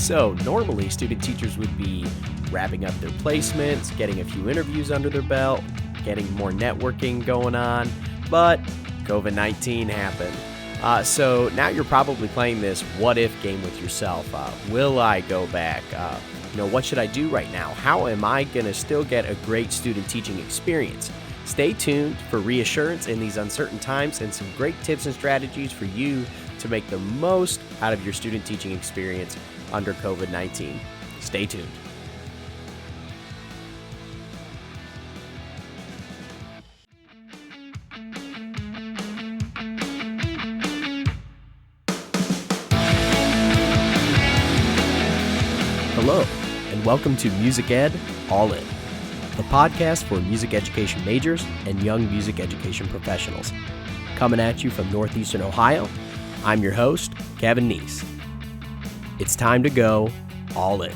So normally student teachers would be wrapping up their placements, getting a few interviews under their belt, getting more networking going on, but COVID-19 happened. So now you're probably playing this what if game with yourself. Will I go back? What should I do right now? How am I going to still get a great student teaching experience? Stay tuned for reassurance in these uncertain times and some great tips and strategies for you to make the most out of your student teaching experience under COVID-19. Stay tuned. Hello, and welcome to musiced.allin, the podcast for music education majors and young music education professionals. Coming at you from Northeastern Ohio, I'm your host, Kevin Neese. It's time to go all in.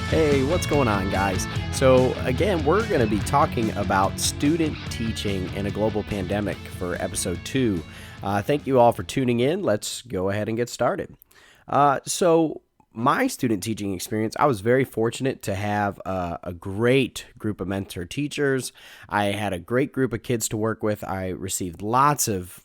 Hey, what's going on, guys? So again, we're going to be talking about student teaching in a global pandemic for Episode 2. Thank you all for tuning in. Let's go ahead and get started. So my student teaching experience, I was very fortunate to have a great group of mentor teachers. I had a great group of kids to work with. I received lots of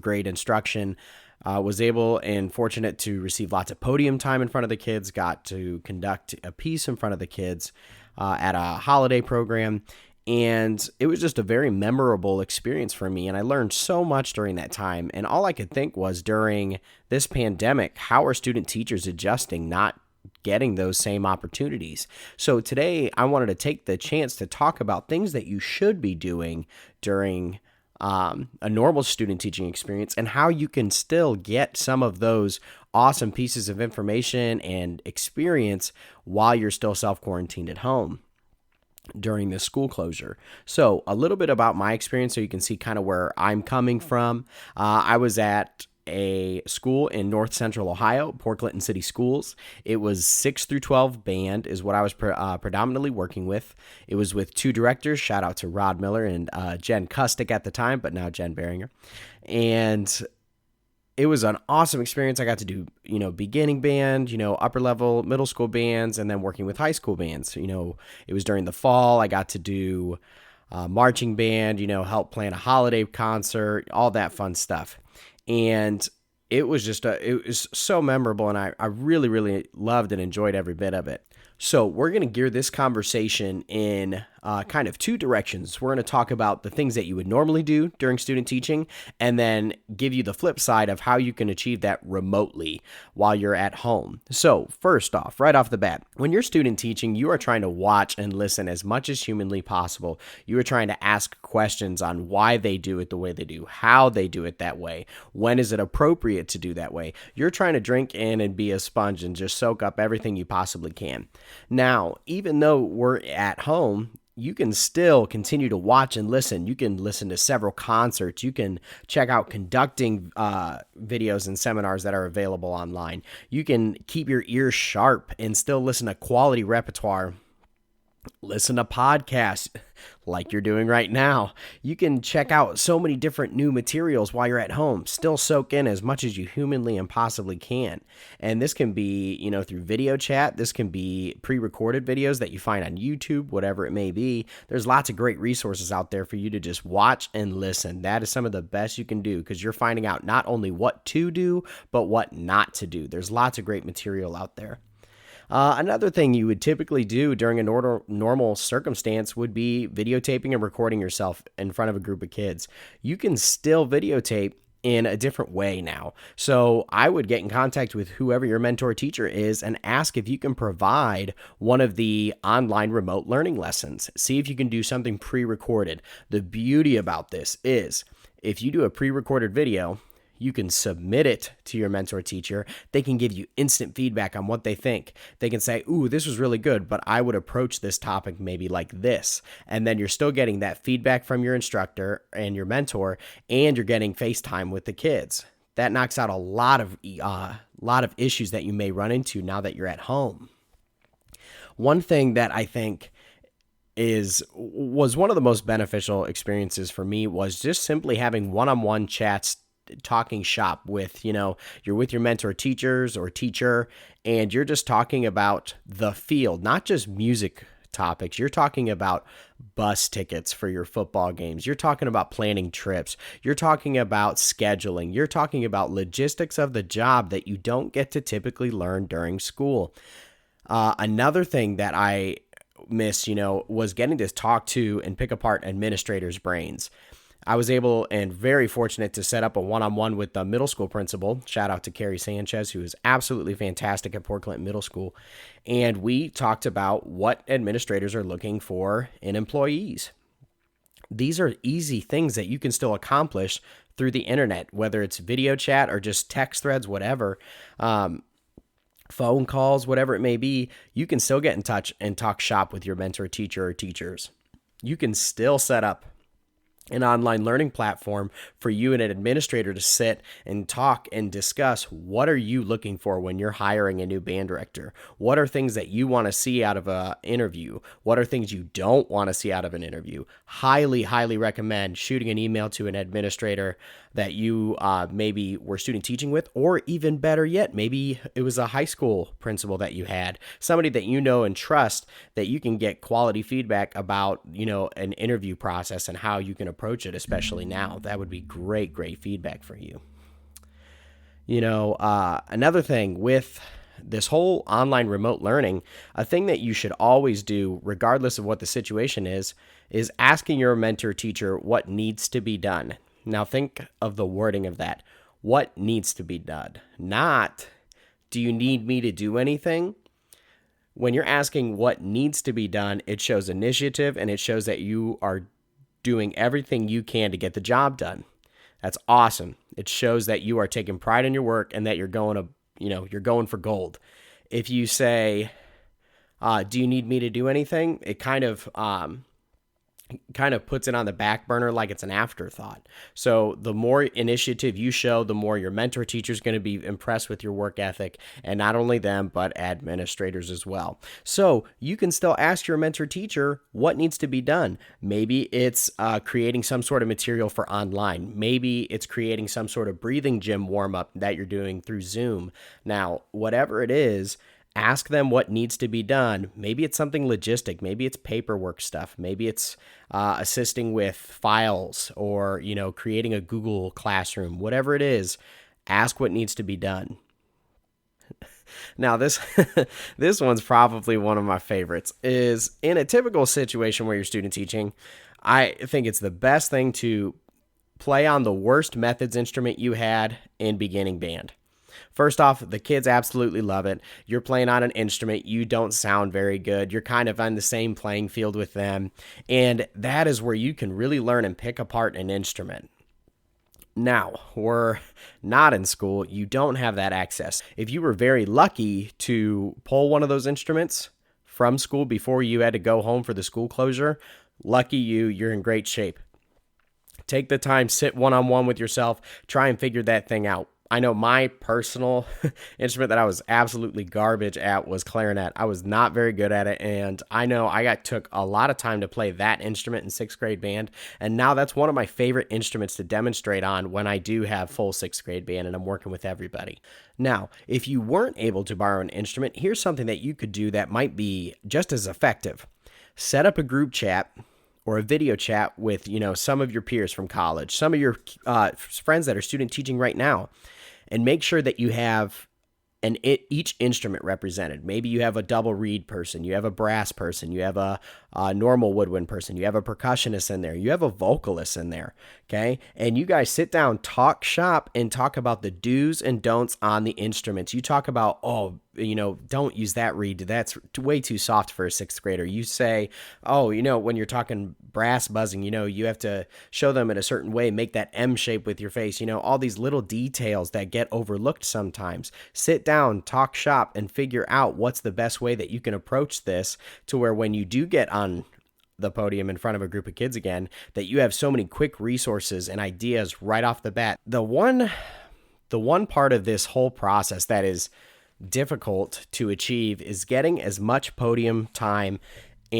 great instruction. Was able and fortunate to receive lots of podium time in front of the kids, got to conduct a piece in front of the kids at a holiday program, and it was just a very memorable experience for me, and I learned so much during that time, and all I could think was during this pandemic, how are student teachers adjusting, not getting those same opportunities? So today, I wanted to take the chance to talk about things that you should be doing during a normal student teaching experience and how you can still get some of those awesome pieces of information and experience while you're still self-quarantined at home during this school closure. So a little bit about my experience so you can see kind of where I'm coming from. I was at a school in North Central Ohio, Port Clinton City Schools. It was 6 through 12 band is what I was predominantly working with. It was with two directors. Shout out to Rod Miller and Jen Kustick at the time, but now Jen Beringer. And it was an awesome experience. I got to do, beginning band, upper level, middle school bands, and then working with high school bands. It was during the fall. I got to do marching band, help plan a holiday concert, all that fun stuff. And it was it was so memorable, and I really, really loved and enjoyed every bit of it. So we're going to gear this conversation in kind of two directions. We're going to talk about the things that you would normally do during student teaching, and then give you the flip side of how you can achieve that remotely while you're at home. So first off, right off the bat, when you're student teaching, you are trying to watch and listen as much as humanly possible. You are trying to ask questions on why they do it the way they do, how they do it that way, when is it appropriate to do that way. You're trying to drink in and be a sponge and just soak up everything you possibly can. Now, even though we're at home, you can still continue to watch and listen. You can listen to several concerts. You can check out conducting videos and seminars that are available online. You can keep your ears sharp and still listen to quality repertoire. Listen to podcasts like you're doing right now. You can check out so many different new materials while you're at home. Still soak in as much as you humanly and possibly can. And this can be, through video chat. This can be pre-recorded videos that you find on YouTube, whatever it may be. There's lots of great resources out there for you to just watch and listen. That is some of the best you can do because you're finding out not only what to do, but what not to do. There's lots of great material out there. Another thing you would typically do during a normal circumstance would be videotaping and recording yourself in front of a group of kids. You can still videotape in a different way now. So I would get in contact with whoever your mentor teacher is and ask if you can provide one of the online remote learning lessons. See if you can do something pre-recorded. The beauty about this is if you do a pre-recorded video, you can submit it to your mentor teacher. They can give you instant feedback on what they think. They can say, ooh, this was really good, but I would approach this topic maybe like this. And then you're still getting that feedback from your instructor and your mentor, and you're getting FaceTime with the kids. That knocks out a lot of issues that you may run into now that you're at home. One thing that I think was one of the most beneficial experiences for me was just simply having one-on-one chats, talking shop with, you're with your mentor teachers or teacher, and you're just talking about the field, not just music topics. You're talking about bus tickets for your football games. You're talking about planning trips. You're talking about scheduling. You're talking about logistics of the job that you don't get to typically learn during school. Another thing that I miss, was getting to talk to and pick apart administrators' brains. I was able and very fortunate to set up a one-on-one with the middle school principal. Shout out to Carrie Sanchez, who is absolutely fantastic at Port Clinton Middle School. And we talked about what administrators are looking for in employees. These are easy things that you can still accomplish through the internet, whether it's video chat or just text threads, whatever. Phone calls, whatever it may be, you can still get in touch and talk shop with your mentor, teacher, or teachers. You can still set up an online learning platform for you and an administrator to sit and talk and discuss what are you looking for when you're hiring a new band director? What are things that you want to see out of an interview? What are things you don't want to see out of an interview? Highly, highly recommend shooting an email to an administrator that you maybe were student teaching with, or even better yet, maybe it was a high school principal that you had, somebody that you know and trust that you can get quality feedback about, an interview process and how you can approach it, especially now. That would be great, great feedback for you. Another thing with this whole online remote learning, a thing that you should always do, regardless of what the situation is asking your mentor teacher what needs to be done. Now think of the wording of that. What needs to be done? Not, do you need me to do anything? When you're asking what needs to be done, it shows initiative and it shows that you are doing everything you can to get the job done. That's awesome. It shows that you are taking pride in your work and that you're going for gold. If you say, do you need me to do anything? It kind of puts it on the back burner like it's an afterthought. So the more initiative you show, the more your mentor teacher is going to be impressed with your work ethic, and not only them, but administrators as well. So you can still ask your mentor teacher what needs to be done. Maybe it's creating some sort of material for online. Maybe it's creating some sort of breathing gym warm-up that you're doing through Zoom. Now, whatever it is, ask them what needs to be done. Maybe it's something logistic. Maybe it's paperwork stuff. Maybe it's assisting with files or, creating a Google Classroom. Whatever it is, ask what needs to be done. Now, this this one's probably one of my favorites. Is in a typical situation where you're student teaching, I think it's the best thing to play on the worst methods instrument you had in beginning band. First off, the kids absolutely love it. You're playing on an instrument. You don't sound very good. You're kind of on the same playing field with them. And that is where you can really learn and pick apart an instrument. Now, we're not in school. You don't have that access. If you were very lucky to pull one of those instruments from school before you had to go home for the school closure, lucky you, you're in great shape. Take the time, sit one-on-one with yourself, try and figure that thing out. I know my personal instrument that I was absolutely garbage at was clarinet. I was not very good at it, and I know took a lot of time to play that instrument in sixth grade band, and now that's one of my favorite instruments to demonstrate on when I do have full sixth grade band and I'm working with everybody. Now, if you weren't able to borrow an instrument, here's something that you could do that might be just as effective. Set up a group chat or a video chat with, some of your peers from college, some of your friends that are student teaching right now, and make sure that you have each instrument represented. Maybe you have a double reed person, you have a brass person, you have a normal woodwind person, you have a percussionist in there, you have a vocalist in there, okay? And you guys sit down, talk shop, and talk about the do's and don'ts on the instruments. You talk about, don't use that reed. That's way too soft for a sixth grader. You say, when you're talking brass buzzing, you have to show them in a certain way, make that M shape with your face, all these little details that get overlooked sometimes. Sit down, talk shop, and figure out what's the best way that you can approach this to where when you do get on the podium in front of a group of kids again, that you have so many quick resources and ideas right off the bat. The one part of this whole process that is difficult to achieve is getting as much podium time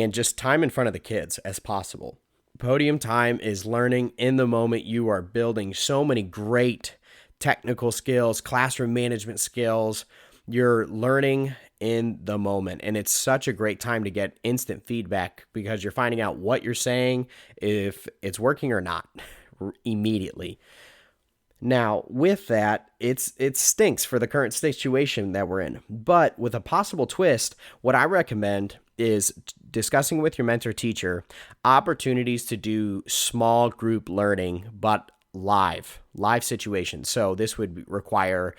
and just time in front of the kids as possible. Podium time is learning in the moment. You are building so many great technical skills, classroom management skills. You're learning in the moment. And it's such a great time to get instant feedback because you're finding out what you're saying, if it's working or not immediately. Now, with that, it stinks for the current situation that we're in. But with a possible twist, what I recommend is discussing with your mentor teacher opportunities to do small group learning, but live situations. So this would require,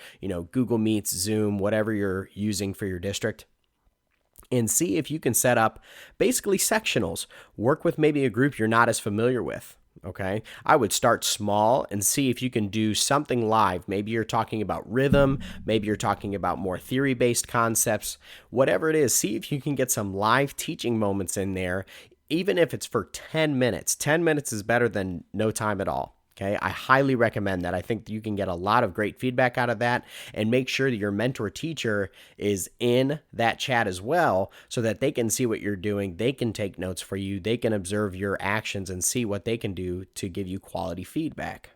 Google Meets, Zoom, whatever you're using for your district, and see if you can set up basically sectionals. Work with maybe a group you're not as familiar with. Okay. I would start small and see if you can do something live. Maybe you're talking about rhythm. Maybe you're talking about more theory based concepts. Whatever it is, see if you can get some live teaching moments in there, even if it's for 10 minutes. 10 minutes is better than no time at all. Okay, I highly recommend that. I think you can get a lot of great feedback out of that, and make sure that your mentor teacher is in that chat as well so that they can see what you're doing. They can take notes for you. They can observe your actions and see what they can do to give you quality feedback.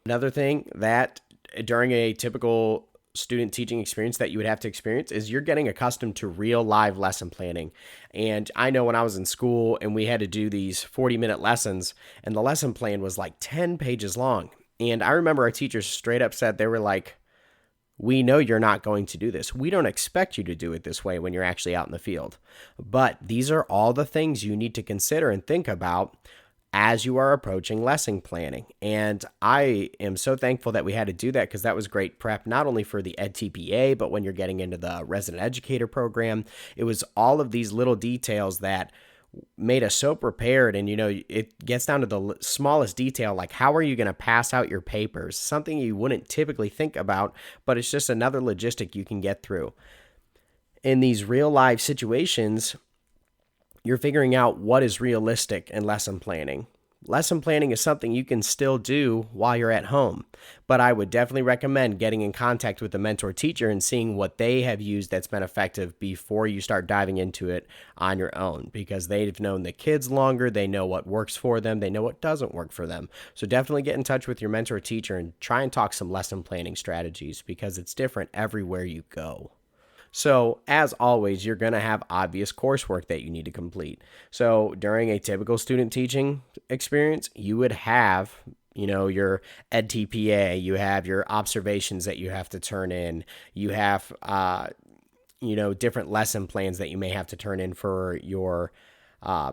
Another thing that during a typical student teaching experience that you would have to experience is you're getting accustomed to real live lesson planning. And I know when I was in school and we had to do these 40-minute lessons, and the lesson plan was like 10 pages long. And I remember our teachers straight up said, they were like, "We know you're not going to do this. We don't expect you to do it this way when you're actually out in the field. But these are all the things you need to consider and think about as you are approaching lesson planning." And I am so thankful that we had to do that, because that was great prep, not only for the Ed.2, but when you're getting into the resident educator program. It was all of these little details that made us so prepared. And, it gets down to the smallest detail, like how are you going to pass out your papers? Something you wouldn't typically think about, but it's just another logistic you can get through. In these real life situations, you're figuring out what is realistic in lesson planning. Lesson planning is something you can still do while you're at home, but I would definitely recommend getting in contact with the mentor teacher and seeing what they have used that's been effective before you start diving into it on your own, because they've known the kids longer. They know what works for them. They know what doesn't work for them. So definitely get in touch with your mentor teacher and try and talk some lesson planning strategies, because it's different everywhere you go. So, as always, you're going to have obvious coursework that you need to complete. So, during a typical student teaching experience, you would have, your Ed.2, you have your observations that you have to turn in, you have, different lesson plans that you may have to turn in for your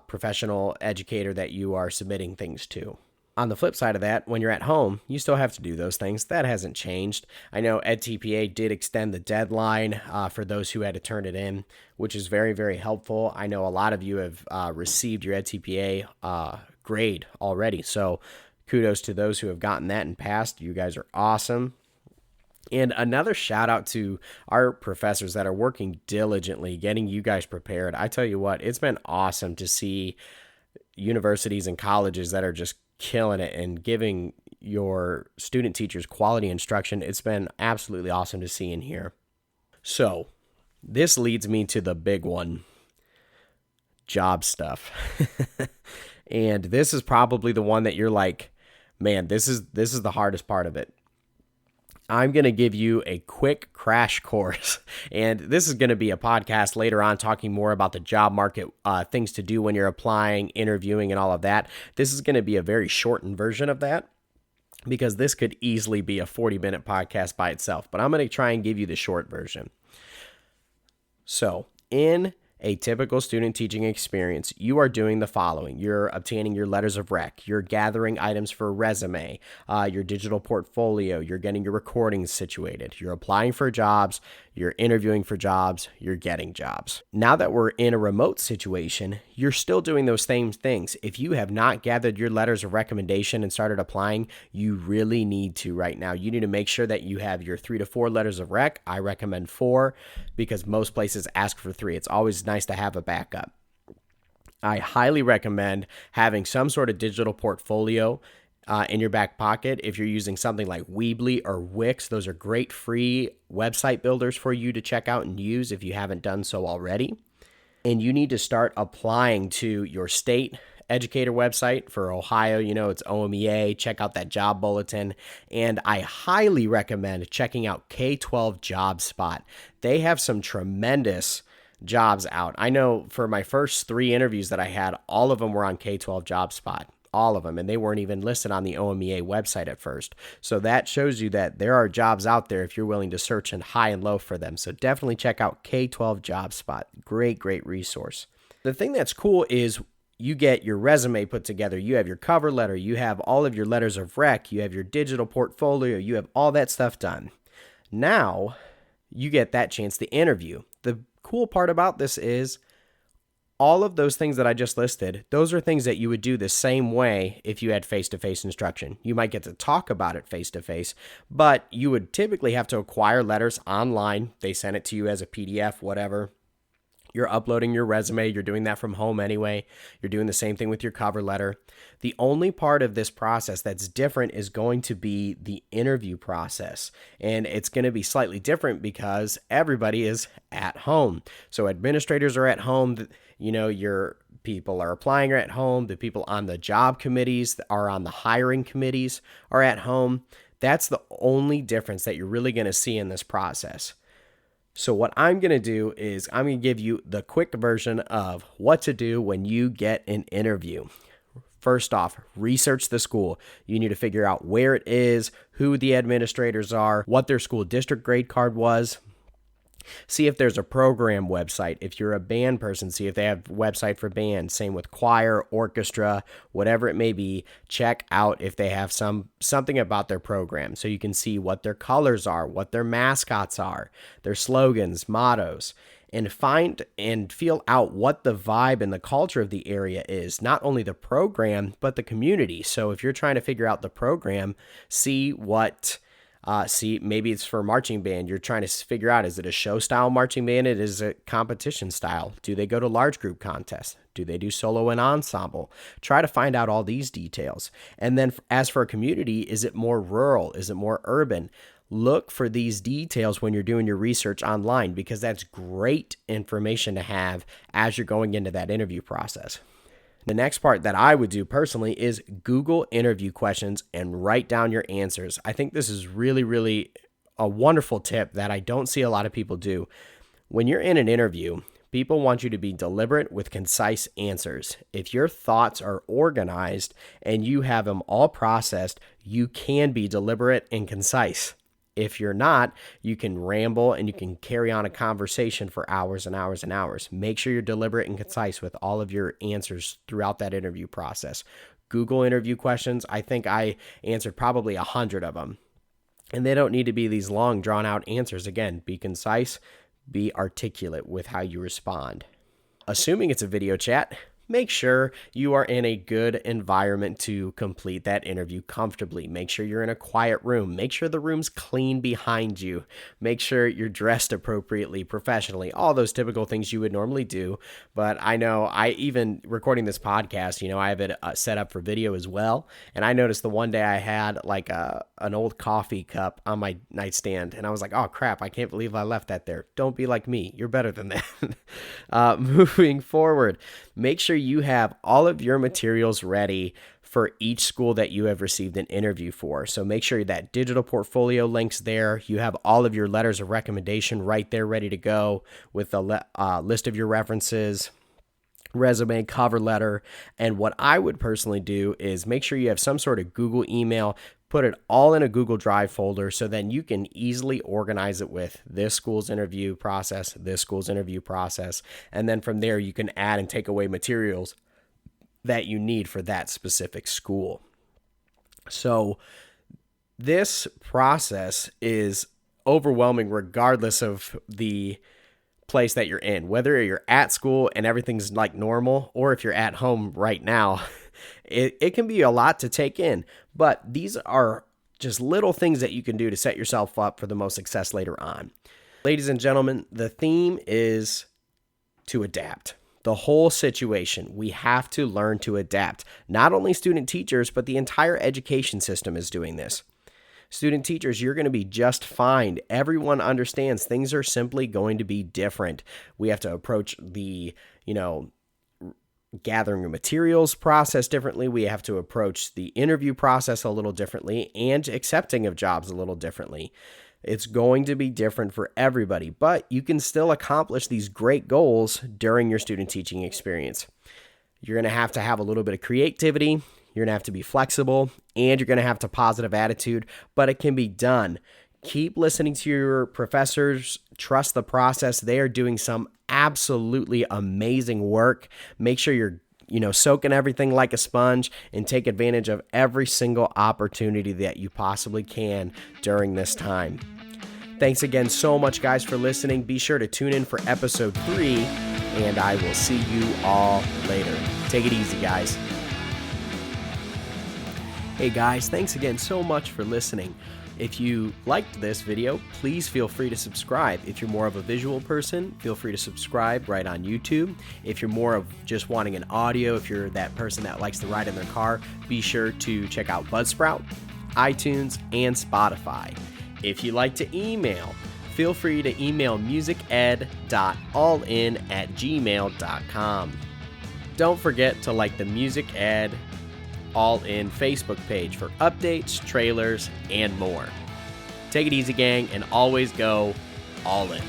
professional educator that you are submitting things to. On the flip side of that, when you're at home, you still have to do those things. That hasn't changed. I know Ed.2 did extend the deadline for those who had to turn it in, which is very, very helpful. I know a lot of you have received your Ed.2 grade already. So kudos to those who have gotten that and passed. You guys are awesome. And another shout out to our professors that are working diligently getting you guys prepared. I tell you what, it's been awesome to see universities and colleges that are just killing it and giving your student teachers quality instruction. It's been absolutely awesome to see and hear. So this leads me to the big one, job stuff. And this is probably the one that you're like, man, this is the hardest part of it. I'm going to give you a quick crash course, and this is going to be a podcast later on talking more about the job market, things to do when you're applying, interviewing, and all of that. This is going to be a very shortened version of that, because this could easily be a 40-minute podcast by itself, but I'm going to try and give you the short version. So, in a typical student teaching experience, you are doing the following. You're obtaining your letters of rec. You're gathering items for a resume, your digital portfolio. You're getting your recordings situated. You're applying for jobs. You're interviewing for jobs. You're getting jobs. Now that we're in a remote situation, you're still doing those same things. If you have not gathered your letters of recommendation and started applying, you really need to right now. You need to make sure that you have your 3 to 4 letters of rec. I recommend 4, because most places ask for 3. It's always nice to have a backup. I highly recommend having some sort of digital portfolio in your back pocket. If you're using something like Weebly or Wix, those are great free website builders for you to check out and use if you haven't done so already. and you need to start applying to your state educator website. For Ohio, it's OMEA. Check out that job bulletin. And I highly recommend checking out K-12 JobSpot. They have some tremendous jobs out. I know for my first 3 interviews that I had, all of them were on K-12 JobSpot. All of them, and they weren't even listed on the OMEA website at first. So that shows you that there are jobs out there if you're willing to search in high and low for them. So definitely check out K-12 JobSpot. Great resource. The thing that's cool is you get your resume put together. You have your cover letter. You have all of your letters of rec. You have your digital portfolio. You have all that stuff done. Now you get that chance to interview. The cool part about this is all of those things that I just listed, those are things that you would do the same way if you had face-to-face instruction. You might get to talk about it face-to-face, but you would typically have to acquire letters online. They send it to you as a PDF, whatever. You're uploading your resume. You're doing that from home anyway. You're doing the same thing with your cover letter. The only part of this process that's different is going to be the interview process. And it's going to be slightly different because everybody is at home. So administrators are at home. Your people are applying are at home. The people on the job committees are on the hiring committees are at home. That's the only difference that you're really going to see in this process. So what I'm going to do is I'm going to give you the quick version of what to do when you get an interview. First off, research the school. You need to figure out where it is, who the administrators are, what their school district grade card was. See if there's a program website. If you're a band person, see if they have a website for band. Same with choir, orchestra, whatever it may be. Check out if they have something about their program so you can see what their colors are, what their mascots are, their slogans, mottos, and find and feel out what the vibe and the culture of the area is. Not only the program, but the community. So if you're trying to figure out the program, see maybe it's for marching band. You're trying to figure out, is it a show style marching band? Is it competition style? Do they go to large group contests? Do they do solo and ensemble? Try to find out all these details. And then as for a community, is it more rural? Is it more urban? Look for these details when you're doing your research online, because that's great information to have as you're going into that interview process. The next part that I would do personally is Google interview questions and write down your answers. I think this is really a wonderful tip that I don't see a lot of people do. When you're in an interview, people want you to be deliberate with concise answers. If your thoughts are organized and you have them all processed, you can be deliberate and concise. If you're not, you can ramble and you can carry on a conversation for hours and hours and hours. Make sure you're deliberate and concise with all of your answers throughout that interview process. Google interview questions. I think I answered probably 100 of them. And they don't need to be these long, drawn-out answers. Again, be concise, be articulate with how you respond. Assuming it's a video chat, make sure you are in a good environment to complete that interview comfortably. Make sure you're in a quiet room. Make sure the room's clean behind you. Make sure you're dressed appropriately, professionally, all those typical things you would normally do. But I know even recording this podcast, I have it set up for video as well. And I noticed the one day I had like an old coffee cup on my nightstand. And I was like, oh crap, I can't believe I left that there. Don't be like me. You're better than that. Moving forward, make sure you have all of your materials ready for each school that you have received an interview for. So make sure that digital portfolio link's there. You have all of your letters of recommendation right there ready to go with a list of your references, resume, cover letter. And what I would personally do is make sure you have some sort of Google email. Put it all in a Google Drive folder so then you can easily organize it with this school's interview process, this school's interview process, and then from there you can add and take away materials that you need for that specific school. So this process is overwhelming regardless of the place that you're in, whether you're at school and everything's like normal or if you're at home right now. It can be a lot to take in, but these are just little things that you can do to set yourself up for the most success later on. Ladies and gentlemen, the theme is to adapt. The whole situation, we have to learn to adapt. Not only student teachers, but the entire education system is doing this. Student teachers, you're going to be just fine. Everyone understands things are simply going to be different. We have to approach the, gathering of materials process differently. We have to approach the interview process a little differently and accepting of jobs a little differently. It's going to be different for everybody, but you can still accomplish these great goals during your student teaching experience. You're going to have a little bit of creativity. You're going to have to be flexible, and you're going to have to positive attitude, but it can be done. Keep listening to your professors. Trust the process. They are doing some absolutely amazing work. Make sure you're soaking everything like a sponge and take advantage of every single opportunity that you possibly can during this time. Thanks again so much, guys, for listening. Be sure to tune in for episode 3, and I will see you all later. Take it easy, guys. Hey, guys, thanks again so much for listening. If you liked this video, please feel free to subscribe. If you're more of a visual person, feel free to subscribe right on YouTube. If you're more of just wanting an audio, if you're that person that likes to ride in their car, be sure to check out Buzzsprout, iTunes, and Spotify. If you like to email, feel free to email musiced.allin@gmail.com. Don't forget to like the Music Ed All In Facebook page for updates, trailers, and more. Take it easy, gang, and always go all in.